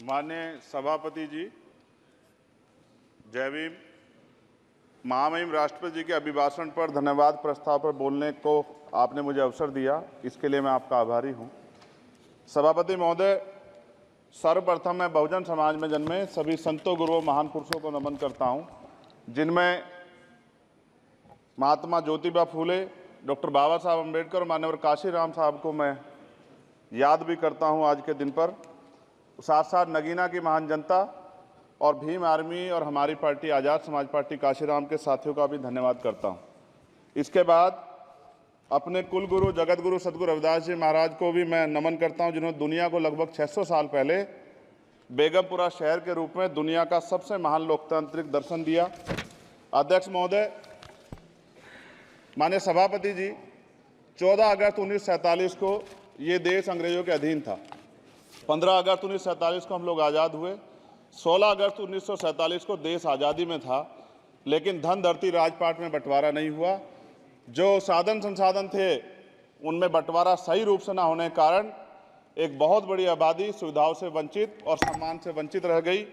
माननीय सभापति जी, जय भीम। महामहिम राष्ट्रपति जी के अभिभाषण पर धन्यवाद प्रस्ताव पर बोलने को आपने मुझे अवसर दिया, इसके लिए मैं आपका आभारी हूं। सभापति महोदय, सर्वप्रथम मैं बहुजन समाज में जन्मे सभी संतों, गुरुओं, महान पुरुषों को नमन करता हूं, जिनमें महात्मा ज्योतिबा फूले, डॉक्टर बाबा साहब अम्बेडकर, माननीय काशीराम साहब को मैं याद भी करता हूं आज के दिन पर। साथ साथ नगीना की महान जनता और भीम आर्मी और हमारी पार्टी आज़ाद समाज पार्टी काशीराम के साथियों का भी धन्यवाद करता हूं। इसके बाद अपने कुल गुरु जगत गुरु सदगुरु रविदास जी महाराज को भी मैं नमन करता हूं, जिन्होंने दुनिया को लगभग 600 साल पहले बेगमपुरा शहर के रूप में दुनिया का सबसे महान लोकतांत्रिक दर्शन दिया। अध्यक्ष महोदय, माननीय सभापति जी, 14 अगस्त 1947 को ये देश अंग्रेजों के अधीन था। 15 अगस्त 1947 को हम लोग आज़ाद हुए। 16 अगस्त 1947 को देश आज़ादी में था, लेकिन धन धरती राजपाट में बंटवारा नहीं हुआ। जो साधन संसाधन थे उनमें बंटवारा सही रूप से न होने के कारण एक बहुत बड़ी आबादी सुविधाओं से वंचित और सम्मान से वंचित रह गई।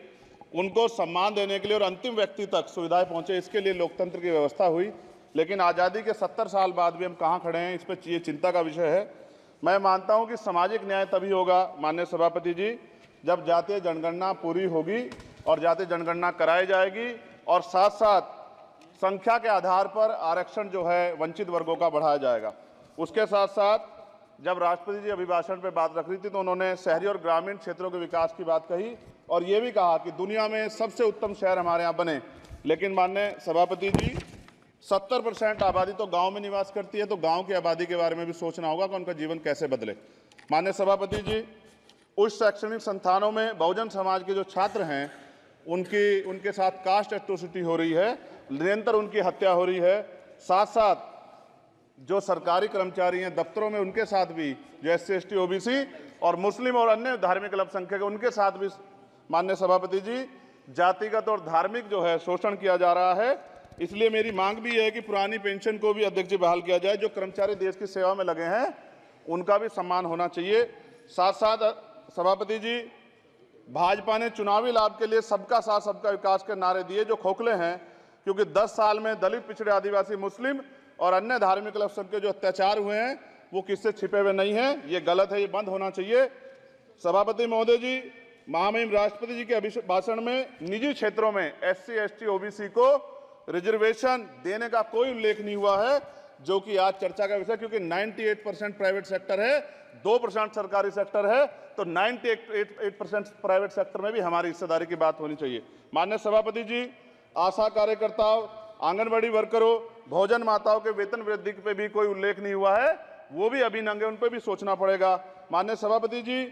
उनको सम्मान देने के लिए और अंतिम व्यक्ति तक सुविधाएं पहुंचे, इसके लिए लोकतंत्र की व्यवस्था हुई। लेकिन आज़ादी के 70 साल बाद भी हम कहाँ खड़े हैं, इस पर ये चिंता का विषय है। मैं मानता हूं कि सामाजिक न्याय तभी होगा माननीय सभापति जी, जब जातीय जनगणना पूरी होगी और जातीय जनगणना कराई जाएगी और साथ साथ संख्या के आधार पर आरक्षण जो है वंचित वर्गों का बढ़ाया जाएगा। उसके साथ साथ जब राष्ट्रपति जी अभिभाषण पर बात रख रही थी तो उन्होंने शहरी और ग्रामीण क्षेत्रों के विकास की बात कही और ये भी कहा कि दुनिया में सबसे उत्तम शहर हमारे यहाँ बने। लेकिन माननीय सभापति जी, 70% आबादी तो गांव में निवास करती है, तो गांव की आबादी के बारे में भी सोचना होगा कि उनका जीवन कैसे बदले। माननीय सभापति जी, उच्च शैक्षणिक संस्थानों में बहुजन समाज के जो छात्र हैं उनके साथ कास्ट एट्रोसिटी हो रही है, निरंतर उनकी हत्या हो रही है। साथ साथ जो सरकारी कर्मचारी हैं दफ्तरों में, उनके साथ भी जो SC ST OBC और मुस्लिम और अन्य धार्मिक अल्पसंख्यक उनके साथ भी माननीय सभापति जी जातिगत और धार्मिक जो है शोषण किया जा रहा है। इसलिए मेरी मांग भी है कि पुरानी पेंशन को भी अध्यक्ष जी बहाल किया जाए। जो कर्मचारी देश की सेवा में लगे हैं उनका भी सम्मान होना चाहिए। साथ साथ सभापति जी, भाजपा ने चुनावी लाभ के लिए सबका साथ सबका विकास के नारे दिए जो खोखले हैं, क्योंकि 10 साल में दलित, पिछड़े, आदिवासी, मुस्लिम और अन्य धार्मिक अल्पसंख्यक जो अत्याचार हुए हैं वो किससे छिपे हुए नहीं हैं। ये गलत है, ये बंद होना चाहिए। सभापति महोदय जी, महामहिम राष्ट्रपति जी के अभिभाषण में निजी क्षेत्रों में SC ST OBC को रिजर्वेशन देने का कोई उल्लेख नहीं हुआ है, जो कि आज चर्चा का विषय, क्योंकि 98% प्राइवेट सेक्टर है, 2% सरकारी सेक्टर है, तो 98% प्राइवेट सेक्टर में भी हमारी हिस्सेदारी की बात होनी चाहिए। माननीय सभापति जी, आशा कार्यकर्ताओं, आंगनबाड़ी वर्करों, भोजन माताओं के वेतन वृद्धि पे भी कोई उल्लेख नहीं हुआ है, वो भी अभी नंगे, उन पर भी सोचना पड़ेगा। माननीय सभापति जी,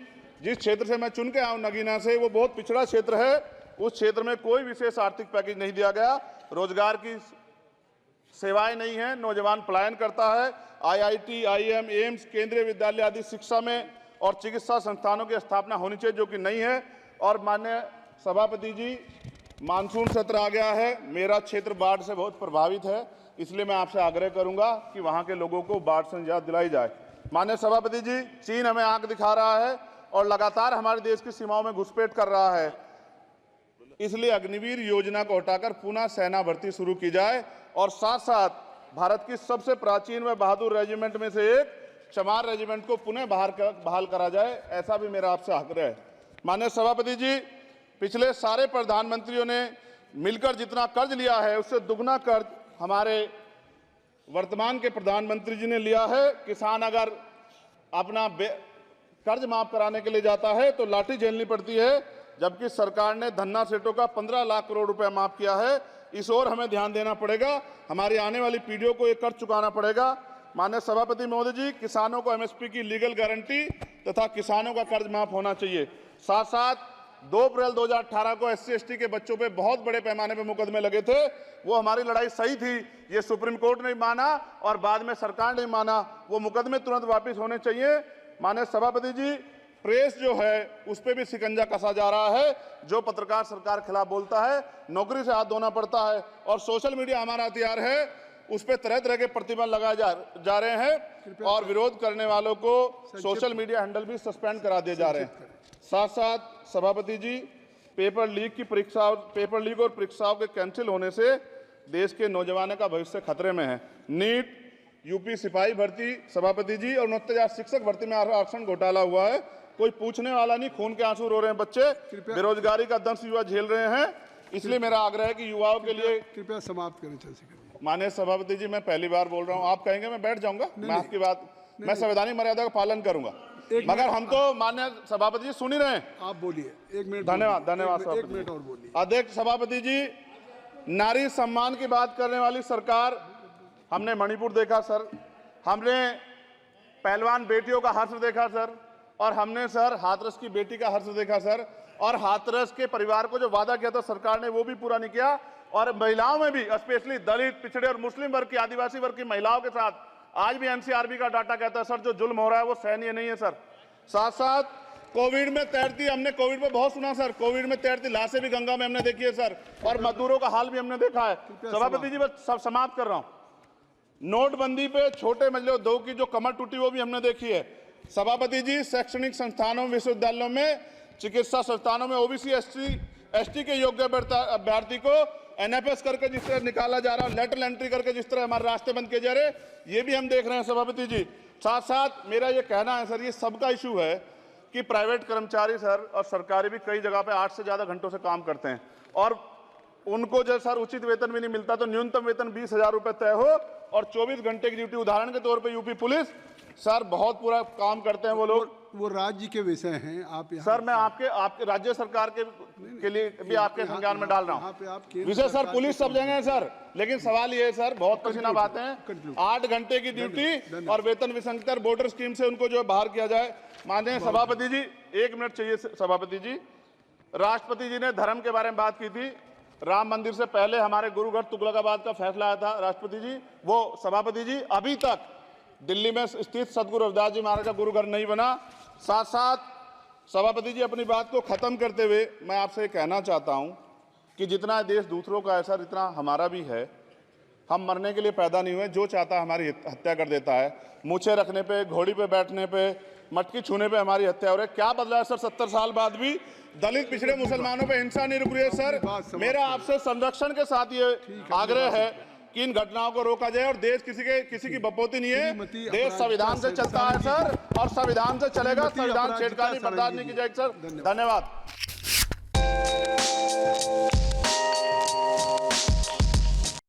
जिस क्षेत्र से मैं चुन के आऊँ नगीना से, वो बहुत पिछड़ा क्षेत्र है। उस क्षेत्र में कोई विशेष आर्थिक पैकेज नहीं दिया गया, रोजगार की सेवाएं नहीं है, नौजवान पलायन करता है। IIT, IIM, एम्स, केंद्रीय विद्यालय आदि शिक्षा में और चिकित्सा संस्थानों की स्थापना होनी चाहिए, जो कि नहीं है। और माननीय सभापति जी, मानसून सत्र आ गया है, मेरा क्षेत्र बाढ़ से बहुत प्रभावित है, इसलिए मैं आपसे आग्रह करूंगा कि वहां के लोगों को बाढ़ से निजात दिलाई जाए। माननीय सभापति जी, चीन हमें आंख दिखा रहा है और लगातार हमारे देश की सीमाओं में घुसपैठ कर रहा है, इसलिए अग्निवीर योजना को हटाकर पुनः सेना भर्ती शुरू की जाए और साथ साथ भारत की सबसे प्राचीन व बहादुर रेजिमेंट में से एक चमार रेजिमेंट को पुनः बहाल करा जाए, ऐसा भी मेरा आपसे आग्रह है। माननीय सभापति जी, पिछले सारे प्रधानमंत्रियों ने मिलकर जितना कर्ज लिया है उससे दुगना कर्ज हमारे वर्तमान के प्रधानमंत्री जी ने लिया है। किसान अगर अपना कर्ज माफ कराने के लिए जाता है तो लाठी झेलनी पड़ती है, जबकि सरकार ने धन्ना सेठों का 15 लाख करोड़ रुपया माफ किया है। इस ओर हमें ध्यान देना पड़ेगा, हमारी आने वाली पीढ़ियों को ये कर्ज चुकाना पड़ेगा। माननीय सभापति महोदय जी, किसानों को MSP की लीगल गारंटी तथा किसानों का कर्ज माफ होना चाहिए। साथ साथ 2 अप्रैल 2018 को SC ST के बच्चों पे बहुत बड़े पैमाने पे मुकदमे लगे थे, वो हमारी लड़ाई सही थी, ये सुप्रीम कोर्ट ने माना और बाद में सरकार ने माना, वो मुकदमे तुरंत वापस होने चाहिए। माननीय सभापति जी, प्रेस जो है उस पर भी शिकंजा कसा जा रहा है। जो पत्रकार सरकार खिलाफ बोलता है नौकरी से हाथ धोना पड़ता है और सोशल मीडिया हमारा हथियार है, उस पर तरह तरह के प्रतिबंध लगाए जा रहे हैं और विरोध करने वालों को सोशल मीडिया हैंडल भी सस्पेंड करा दिए जा रहे हैं। साथ साथ सभापति जी, पेपर लीक और परीक्षाओं के कैंसिल होने से देश के नौजवानों का भविष्य खतरे में है। नीट, यूपी सिपाही भर्ती सभापति जी और 69,000 शिक्षक भर्ती में आरक्षण घोटाला हुआ है, कोई पूछने वाला नहीं, खून के आंसू रो रहे हैं बच्चे, बेरोजगारी का दंश युवा झेल रहे हैं। इसलिए मेरा आग्रह है कि युवाओं के लिए कृपया समाप्त करें चंद्रशेखर। माननीय सभापति जी, मैं पहली बार बोल रहा हूं, आप कहेंगे मैं बैठ जाऊंगा, मैं आपकी बात, मैं संवैधानिक मर्यादा का पालन करूंगा, मगर हम तो माननीय सभापति जी सुन ही रहे हैं। आप बोलिए, 1 मिनट। धन्यवाद। 1 मिनट और बोलिए। अध्यक्ष सभापति जी, नारी सम्मान की बात करने वाली सरकार, हमने मणिपुर देखा सर, हमने पहलवान बेटियों का हर्ष देखा सर, और हमने सर हाथरस की बेटी का हर्ष देखा सर, और हाथरस के परिवार को जो वादा किया था सरकार ने वो भी पूरा नहीं किया। और महिलाओं में भी, स्पेशली दलित, पिछड़े और मुस्लिम वर्ग की, आदिवासी वर्ग की महिलाओं के साथ आज भी एनसीआरबी का डाटा कहता है सर जो जुल्म हो रहा है वो सहनीय नहीं है सर। साथ साथ कोविड में तैरती, हमने कोविड में बहुत सुना सर, कोविड में तैरती लाशें भी गंगा में हमने देखी है सर, और मजदूरों का हाल भी हमने देखा है। सभापति जी, बस सब समाप्त कर रहा हूं। नोटबंदी पे छोटे मजले उद्योग की जो कमर टूटी वो भी हमने देखी है। सभापति जी, शैक्षणिक संस्थानों, विश्वविद्यालयों में, चिकित्सा संस्थानों में ओबीसी एसटी के योग्य अभ्यर्थी को एनएफएस करके जिस तरह निकाला जा रहा है, लेटरल एंट्री करके जिस तरह हमारे रास्ते बंद किए जा रहे, ये भी हम देख रहे हैं सभापति जी। साथ साथ मेरा ये कहना है सर, ये सबका इशू है कि प्राइवेट कर्मचारी सर और सरकारी भी कई जगह पे 8 से ज्यादा घंटों से काम करते हैं, और उनको जो सर उचित वेतन भी नहीं मिलता, तो न्यूनतम वेतन 20,000 रुपए तय हो और 24 घंटे की ड्यूटी। उदाहरण के तौर पे यूपी पुलिस सर बहुत पूरा काम करते हैं वो लोग, वो राज्य के विषय हैं। आप सर मैं आपके राज्य सरकार के लिए भी आपके संज्ञान में डाल रहा हूँ विषय सर, पुलिस सब जगह है सर, लेकिन सवाल ये है सर, बहुत पसीना बातें हैं, 8 घंटे की ड्यूटी और वेतन विसंगति, बॉर्डर स्कीम से उनको जो बाहर किया जाए। माननीय सभापति जी, 1 मिनट चाहिए सभापति जी। राष्ट्रपति जी ने धर्म के बारे में बात की थी, राम मंदिर से पहले हमारे गुरुघर तुगलकाबाद का फैसला आया था राष्ट्रपति जी, वो सभापति जी अभी तक दिल्ली में स्थित सदगुरु रविदास जी महाराज का गुरुघर नहीं बना। साथ साथ सभापति जी, अपनी बात को खत्म करते हुए मैं आपसे कहना चाहता हूं कि जितना देश दूसरों का है सर, इतना हमारा भी है। हम मरने के लिए पैदा नहीं हुए, जो चाहता है हमारी हत्या कर देता है। मूछे रखने पे, घोड़ी पे बैठने पे, मटकी छूने पे हमारी हत्या हो रही है। क्या बदला है सर 70 साल बाद भी? दलित, पिछड़े, मुसलमानों पे हिंसा नहीं रुक रही है सर। मेरा आपसे संरक्षण के साथ ये आग्रह है कि इन घटनाओं को रोका जाए, और देश किसी की बपौती नहीं है, देश संविधान से चलता है सर, और संविधान से चलेगा, संविधान छेड़खानी बर्दाश्त नहीं की जाएगी सर। धन्यवाद।